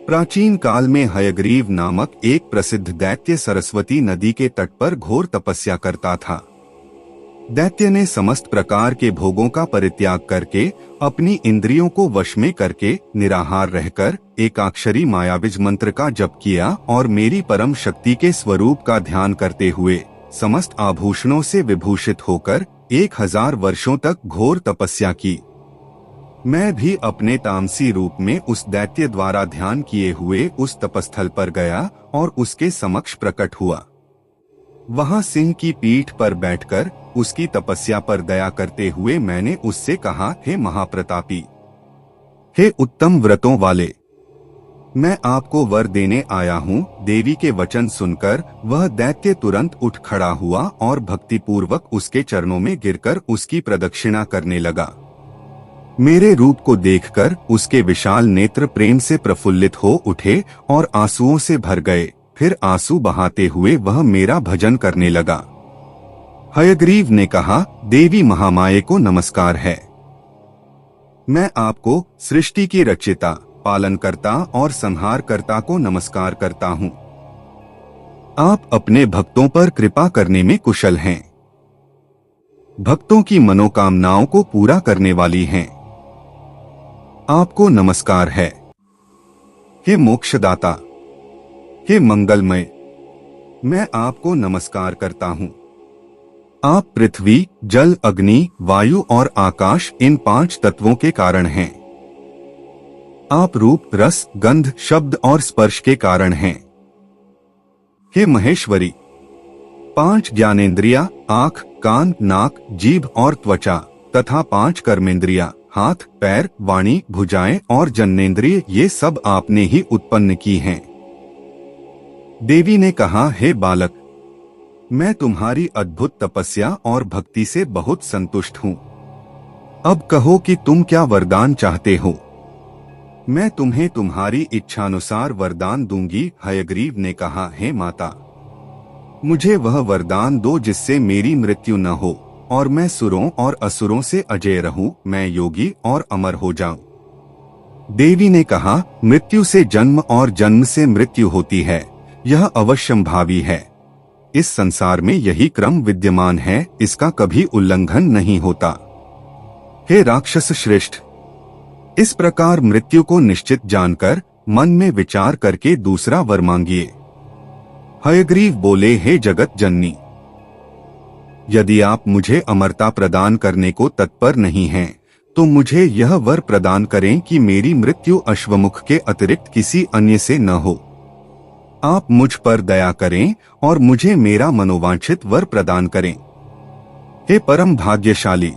प्राचीन काल में हयग्रीव नामक एक प्रसिद्ध दैत्य सरस्वती नदी के तट पर घोर तपस्या करता था। दैत्य ने समस्त प्रकार के भोगों का परित्याग करके अपनी इंद्रियों को वश में करके निराहार रहकर एकाक्षरी मायाविज मंत्र का जप किया और मेरी परम शक्ति के स्वरूप का ध्यान करते हुए समस्त आभूषणों से विभूषित होकर 1000 वर्षों तक घोर तपस्या की। मैं भी अपने तामसी रूप में उस दैत्य द्वारा ध्यान किए हुए उस तपस्थल पर गया और उसके समक्ष प्रकट हुआ। वहां सिंह की पीठ पर बैठकर उसकी तपस्या पर दया करते हुए मैंने उससे कहा, हे महाप्रतापी, हे उत्तम व्रतों वाले, मैं आपको वर देने आया हूँ। देवी के वचन सुनकर वह दैत्य तुरंत उठ खड़ा हुआ और भक्तिपूर्वक उसके चरणों में गिरकर उसकी प्रदक्षिणा करने लगा। मेरे रूप को देखकर उसके विशाल नेत्र प्रेम से प्रफुल्लित हो उठे और आंसुओं से भर गए। फिर आंसू बहाते हुए वह मेरा भजन करने लगा। हयग्रीव ने कहा, देवी महामाये को नमस्कार है। मैं आपको सृष्टि की रचयिता, पालनकर्ता और संहारकर्ता को नमस्कार करता हूँ। आप अपने भक्तों पर कृपा करने में कुशल हैं। भक्तों की मनोकामनाओं को पूरा करने वाली हैं। आपको नमस्कार है। हे मोक्षदाता, हे मंगलमय, मैं आपको नमस्कार करता हूँ। आप पृथ्वी, जल, अग्नि, वायु और आकाश, इन 5 तत्वों के कारण हैं। आप रूप, रस, गंध, शब्द और स्पर्श के कारण हैं। हे महेश्वरी, 5 ज्ञानेंद्रिया, आँख, कान, नाक, जीभ और त्वचा तथा 5 कर्मेंद्रिया, हाथ, पैर, वाणी, भुजाएं और जननेंद्रिय, ये सब आपने ही उत्पन्न की हैं। देवी ने कहा, हे बालक, मैं तुम्हारी अद्भुत तपस्या और भक्ति से बहुत संतुष्ट हूँ। अब कहो कि तुम क्या वरदान चाहते हो। मैं तुम्हें तुम्हारी इच्छानुसार वरदान दूंगी। हयग्रीव ने कहा, हे माता, मुझे वह वरदान दो जिससे मेरी मृत्यु न हो और मैं सुरों और असुरों से अजय रहूं, मैं योगी और अमर हो जाऊं। देवी ने कहा, मृत्यु से जन्म और जन्म से मृत्यु होती है, यह अवश्यंभावी है। इस संसार में यही क्रम विद्यमान है, इसका कभी उल्लंघन नहीं होता। हे राक्षस श्रेष्ठ, इस प्रकार मृत्यु को निश्चित जानकर मन में विचार करके दूसरा वर मांगिए। हयग्रीव बोले, हे जगत जननी, यदि आप मुझे अमरता प्रदान करने को तत्पर नहीं हैं, तो मुझे यह वर प्रदान करें कि मेरी मृत्यु अश्वमुख के अतिरिक्त किसी अन्य से न हो। आप मुझ पर दया करें और मुझे मेरा मनोवांछित वर प्रदान करें। हे परम भाग्यशाली,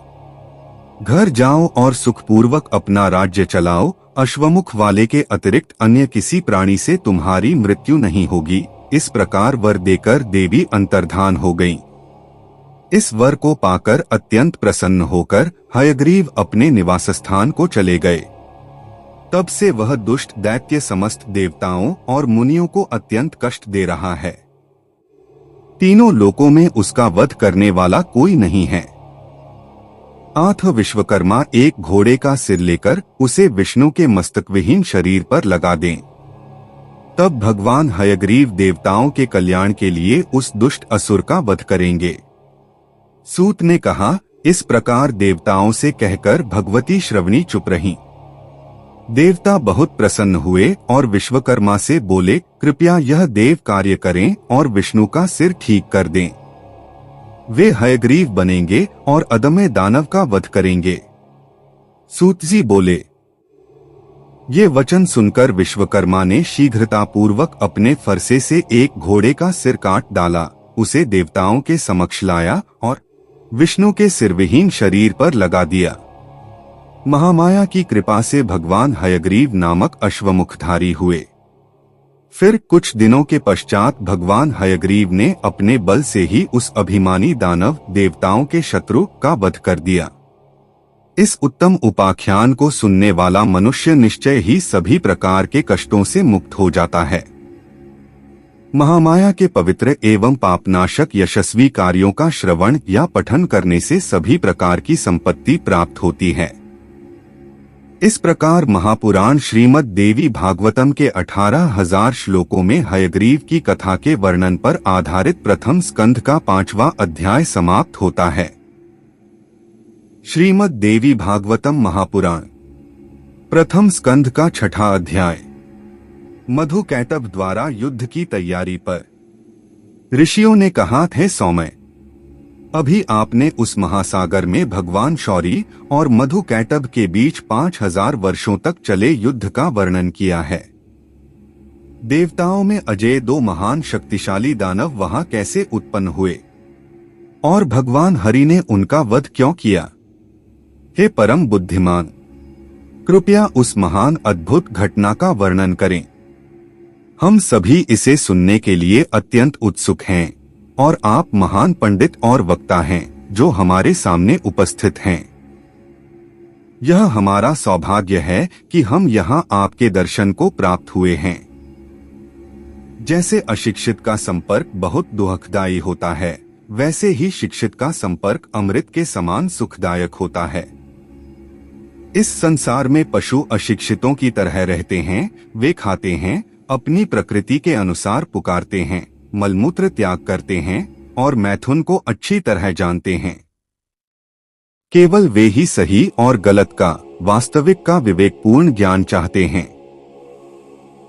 घर जाओ और सुखपूर्वक अपना राज्य चलाओ। अश्वमुख वाले के अतिरिक्त अन्य किसी प्राणी से तुम्हारी मृत्यु नहीं होगी। इस प्रकार वर देकर देवी अंतर्धान हो गईं। इस वर को पाकर अत्यंत प्रसन्न होकर हयग्रीव अपने निवास स्थान को चले गए। तब से वह दुष्ट दैत्य समस्त देवताओं और मुनियों को अत्यंत कष्ट दे रहा है। तीनों लोकों में उसका वध करने वाला कोई नहीं है। आठ विश्वकर्मा एक घोड़े का सिर लेकर उसे विष्णु के मस्तक विहीन शरीर पर लगा दें। तब भगवान हयग्रीव देवताओं के कल्याण के लिए उस दुष्ट असुर का वध करेंगे। सूत ने कहा, इस प्रकार देवताओं से कहकर भगवती श्रवणी चुप रहीं। देवता बहुत प्रसन्न हुए और विश्वकर्मा से बोले, कृपया यह देव कार्य करें और विष्णु का सिर ठीक कर दें। वे हयग्रीव बनेंगे और अदम्य दानव का वध करेंगे। सूत जी बोले। ये वचन सुनकर विश्वकर्मा ने शीघ्रतापूर्वक अपने फरसे से एक घोड़े का सिर काट डाला, उसे देवताओं के समक्ष लाया और विष्णु के सिरविहीन शरीर पर लगा दिया। महामाया की कृपा से भगवान हयग्रीव नामक अश्वमुखधारी हुए। फिर कुछ दिनों के पश्चात भगवान हयग्रीव ने अपने बल से ही उस अभिमानी दानव देवताओं के शत्रु का वध कर दिया। इस उत्तम उपाख्यान को सुनने वाला मनुष्य निश्चय ही सभी प्रकार के कष्टों से मुक्त हो जाता है। महामाया के पवित्र एवं पापनाशक यशस्वी कार्यों का श्रवण या पठन करने से सभी प्रकार की संपत्ति प्राप्त होती है। इस प्रकार महापुराण श्रीमद् देवी भागवतम के 18,000 श्लोकों में हयग्रीव की कथा के वर्णन पर आधारित प्रथम स्कंध का 5वां अध्याय समाप्त होता है। श्रीमद् देवी भागवतम महापुराण प्रथम स्कंध का 6ठा अध्याय। मधुकैटभ द्वारा युद्ध की तैयारी पर। ऋषियों ने कहा, थे सौम्य, अभी आपने उस महासागर में भगवान शौरी और मधुकैटभ के बीच 5,000 वर्षों तक चले युद्ध का वर्णन किया है। देवताओं में अजय 2 महान शक्तिशाली दानव वहां कैसे उत्पन्न हुए और भगवान हरि ने उनका वध क्यों किया। हे परम बुद्धिमान, कृपया उस महान अद्भुत घटना का वर्णन करें। हम सभी इसे सुनने के लिए अत्यंत उत्सुक हैं और आप महान पंडित और वक्ता हैं जो हमारे सामने उपस्थित हैं। यह हमारा सौभाग्य है कि हम यहाँ आपके दर्शन को प्राप्त हुए हैं। जैसे अशिक्षित का संपर्क बहुत दुखदायी होता है, वैसे ही शिक्षित का संपर्क अमृत के समान सुखदायक होता है। इस संसार में पशु अशिक्षितों की तरह रहते हैं। वे खाते हैं, अपनी प्रकृति के अनुसार पुकारते हैं, मलमूत्र त्याग करते हैं और मैथुन को अच्छी तरह जानते हैं। केवल वे ही सही और गलत का, वास्तविक का विवेकपूर्ण ज्ञान चाहते हैं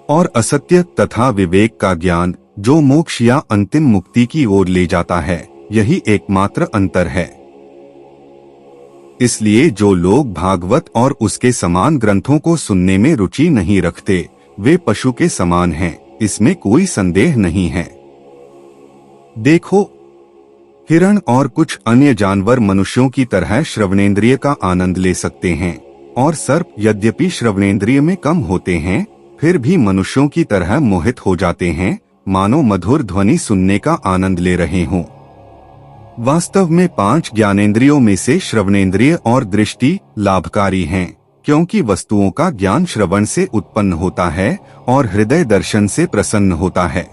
और असत्य तथा विवेक का ज्ञान जो मोक्ष या अंतिम मुक्ति की ओर ले जाता है, यही एकमात्र अंतर है। इसलिए जो लोग भागवत और उसके समान ग्रंथों को सुनने में रुचि नहीं रखते, वे पशु के समान हैं, इसमें कोई संदेह नहीं है। देखो, हिरण और कुछ अन्य जानवर मनुष्यों की तरह श्रवणेंद्रिय का आनंद ले सकते हैं और सर्प यद्यपि श्रवणेंद्रिय में कम होते हैं, फिर भी मनुष्यों की तरह मोहित हो जाते हैं, मानो मधुर ध्वनि सुनने का आनंद ले रहे हों। वास्तव में 5 ज्ञानेंद्रियों में से श्रवणेंद्रिय और दृष्टि लाभकारी हैं, क्योंकि वस्तुओं का ज्ञान श्रवण से उत्पन्न होता है और हृदय दर्शन से प्रसन्न होता है।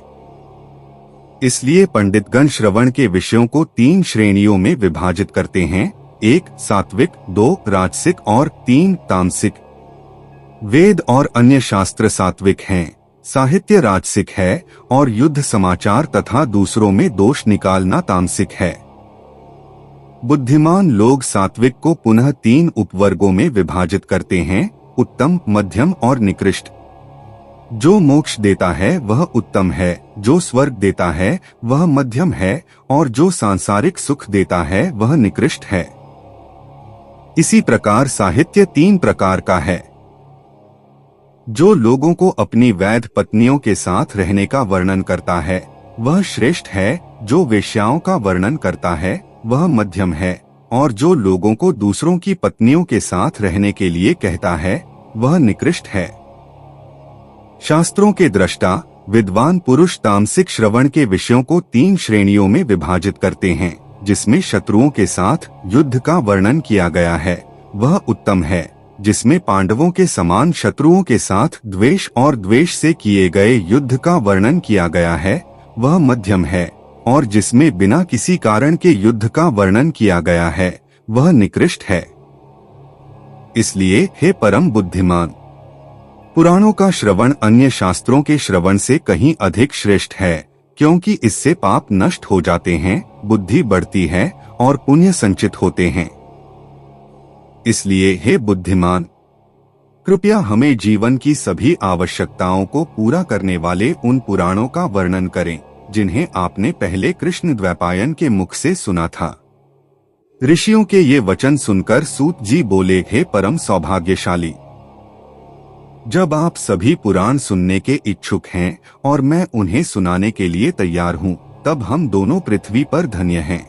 इसलिए पंडितगण श्रवण के विषयों को 3 श्रेणियों में विभाजित करते हैं, 1 सात्विक, 2 राजसिक और 3 तामसिक। वेद और अन्य शास्त्र सात्विक हैं, साहित्य राजसिक है और युद्ध समाचार तथा दूसरों में दोष निकालना तामसिक है। बुद्धिमान लोग सात्विक को पुनः 3 उपवर्गों में विभाजित करते हैं, उत्तम, मध्यम और निकृष्ट। जो मोक्ष देता है वह उत्तम है, जो स्वर्ग देता है वह मध्यम है और जो सांसारिक सुख देता है वह निकृष्ट है। इसी प्रकार साहित्य 3 प्रकार का है। जो लोगों को अपनी वैध पत्नियों के साथ रहने का वर्णन करता है वह श्रेष्ठ है, जो वेश्याओं का वर्णन करता है वह मध्यम है और जो लोगों को दूसरों की पत्नियों के साथ रहने के लिए कहता है वह निकृष्ट है। शास्त्रों के दृष्टा विद्वान पुरुष तामसिक श्रवण के विषयों को 3 श्रेणियों में विभाजित करते हैं, जिसमें शत्रुओं के साथ युद्ध का वर्णन किया गया है वह उत्तम है, जिसमें पांडवों के समान शत्रुओं के साथ द्वेष और द्वेष से किए गए युद्ध का वर्णन किया गया है वह मध्यम है और जिसमें बिना किसी कारण के युद्ध का वर्णन किया गया है वह निकृष्ट है। इसलिए हे परम बुद्धिमान, पुराणों का श्रवण अन्य शास्त्रों के श्रवण से कहीं अधिक श्रेष्ठ है, क्योंकि इससे पाप नष्ट हो जाते हैं, बुद्धि बढ़ती है और पुण्य संचित होते हैं। इसलिए हे बुद्धिमान, कृपया हमें जीवन की सभी आवश्यकताओं को पूरा करने वाले उन पुराणों का वर्णन करें जिन्हें आपने पहले कृष्ण द्वैपायन के मुख से सुना था। ऋषियों के ये वचन सुनकर सूत जी बोले, हे परम सौभाग्यशाली, जब आप सभी पुराण सुनने के इच्छुक हैं और मैं उन्हें सुनाने के लिए तैयार हूँ, तब हम दोनों पृथ्वी पर धन्य हैं।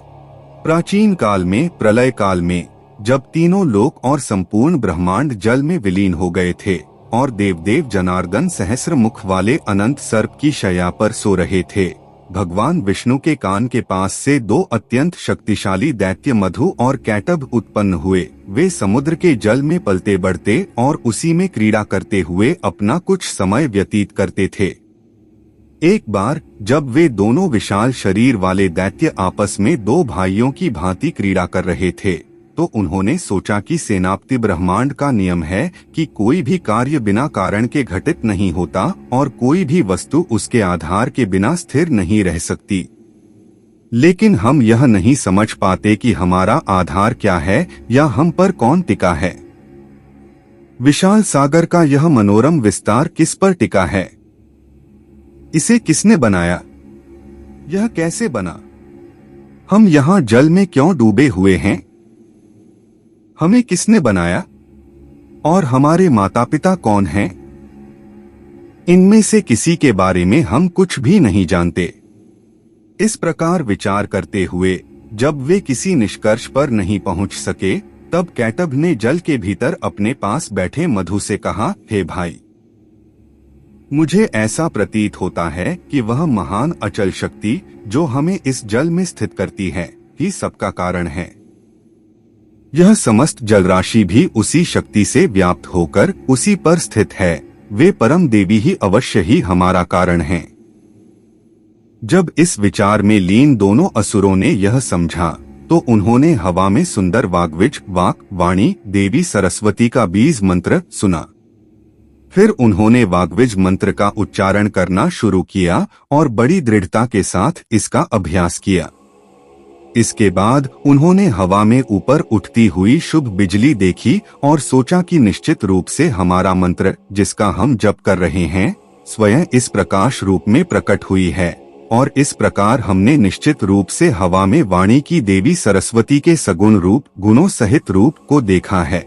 प्राचीन काल में, प्रलय काल में, जब तीनों लोक और संपूर्ण ब्रह्मांड जल में विलीन हो गए थे और देवदेव जनार्दन सहस्र मुख वाले अनंत सर्प की शैया पर सो रहे थे, भगवान विष्णु के कान के पास से 2 अत्यंत शक्तिशाली दैत्य मधु और कैटभ उत्पन्न हुए। वे समुद्र के जल में पलते बढ़ते और उसी में क्रीड़ा करते हुए अपना कुछ समय व्यतीत करते थे। एक बार जब वे दोनों विशाल शरीर वाले दैत्य आपस में 2 भाइयों की भांति क्रीड़ा कर रहे थे, तो उन्होंने सोचा कि सेनापति ब्रह्मांड का नियम है कि कोई भी कार्य बिना कारण के घटित नहीं होता और कोई भी वस्तु उसके आधार के बिना स्थिर नहीं रह सकती। लेकिन हम यह नहीं समझ पाते कि हमारा आधार क्या है या हम पर कौन टिका है। विशाल सागर का यह मनोरम विस्तार किस पर टिका है? इसे किसने बनाया? यह कैसे बना? हम यहाँ जल में क्यों डूबे हुए हैं? हमें किसने बनाया? और हमारे माता पिता कौन हैं? इनमें से किसी के बारे में हम कुछ भी नहीं जानते। इस प्रकार विचार करते हुए जब वे किसी निष्कर्ष पर नहीं पहुंच सके, तब कैटभ ने जल के भीतर अपने पास बैठे मधु से कहा, हे भाई, मुझे ऐसा प्रतीत होता है कि वह महान अचल शक्ति जो हमें इस जल में स्थित करती है ही सबका कारण है। यह समस्त जलराशि भी उसी शक्ति से व्याप्त होकर उसी पर स्थित है। वे परम देवी ही अवश्य ही हमारा कारण हैं। जब इस विचार में लीन दोनों असुरों ने यह समझा, तो उन्होंने हवा में सुंदर वाग्विज वाक वाणी देवी सरस्वती का बीज मंत्र सुना। फिर उन्होंने वाग्विज मंत्र का उच्चारण करना शुरू किया और बड़ी दृढ़ता के साथ इसका अभ्यास किया। इसके बाद उन्होंने हवा में ऊपर उठती हुई शुभ बिजली देखी और सोचा कि निश्चित रूप से हमारा मंत्र जिसका हम जप कर रहे हैं स्वयं इस प्रकाश रूप में प्रकट हुई है, और इस प्रकार हमने निश्चित रूप से हवा में वाणी की देवी सरस्वती के सगुण रूप गुणों सहित रूप को देखा है।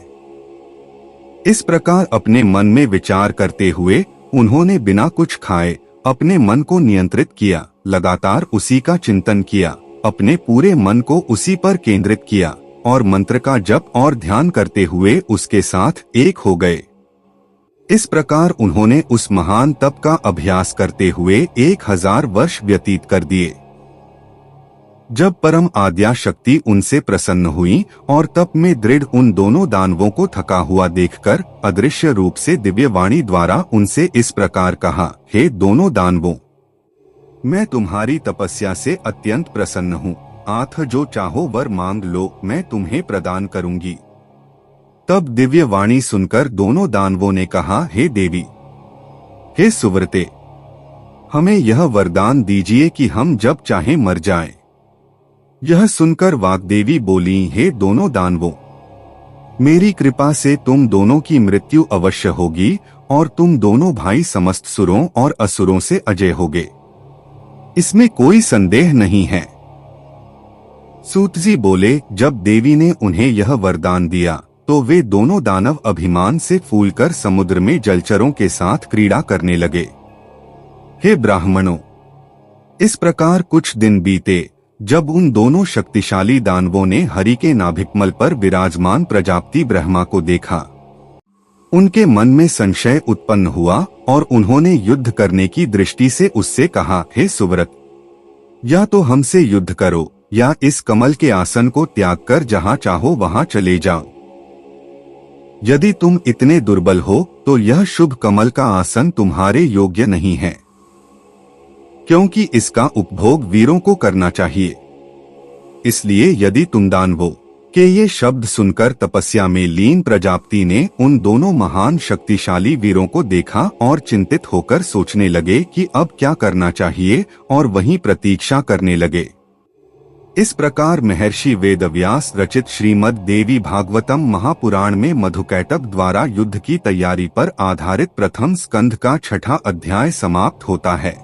इस प्रकार अपने मन में विचार करते हुए उन्होंने बिना कुछ खाए अपने मन को नियंत्रित किया, लगातार उसी का चिंतन किया, अपने पूरे मन को उसी पर केंद्रित किया और मंत्र का जप और ध्यान करते हुए उसके साथ एक हो गए। इस प्रकार उन्होंने उस महान तप का अभ्यास करते हुए 1000 वर्ष व्यतीत कर दिए। जब परम आद्या शक्ति उनसे प्रसन्न हुई और तप में दृढ़ उन दोनों दानवों को थका हुआ देखकर अदृश्य रूप से दिव्य वाणी द्वारा उनसे इस प्रकार कहा, हे दोनों दानवों, मैं तुम्हारी तपस्या से अत्यंत प्रसन्न हूँ। आथ जो चाहो वर मांग लो, मैं तुम्हें प्रदान करूंगी। तब दिव्य वाणी सुनकर दोनों दानवों ने कहा, हे देवी, हे सुव्रते, हमें यह वरदान दीजिए कि हम जब चाहें मर जाएं। यह सुनकर वाग्देवी बोली, हे दोनों दानवों, मेरी कृपा से तुम दोनों की मृत्यु अवश्य होगी और तुम दोनों भाई समस्त सुरों और असुरों से अजय होगे, इसमें कोई संदेह नहीं है। सूतजी बोले, जब देवी ने उन्हें यह वरदान दिया तो वे दोनों दानव अभिमान से फूलकर समुद्र में जलचरों के साथ क्रीड़ा करने लगे। हे ब्राह्मणों, इस प्रकार कुछ दिन बीते। जब उन दोनों शक्तिशाली दानवों ने हरि के नाभिकमल पर विराजमान प्रजापति ब्रह्मा को देखा, उनके मन में संशय उत्पन्न हुआ और उन्होंने युद्ध करने की दृष्टि से उससे कहा, हे सुव्रत, या तो हमसे युद्ध करो या इस कमल के आसन को त्याग कर जहां चाहो वहां चले जाओ। यदि तुम इतने दुर्बल हो तो यह शुभ कमल का आसन तुम्हारे योग्य नहीं है, क्योंकि इसका उपभोग वीरों को करना चाहिए। इसलिए यदि तुम दानवों के ये शब्द सुनकर तपस्या में लीन प्रजापति ने उन दोनों महान शक्तिशाली वीरों को देखा और चिंतित होकर सोचने लगे कि अब क्या करना चाहिए और वहीं प्रतीक्षा करने लगे। इस प्रकार महर्षि वेदव्यास रचित श्रीमद् देवी भागवतम महापुराण में मधुकैटभ द्वारा युद्ध की तैयारी पर आधारित प्रथम स्कंध का 6वां अध्याय समाप्त होता है।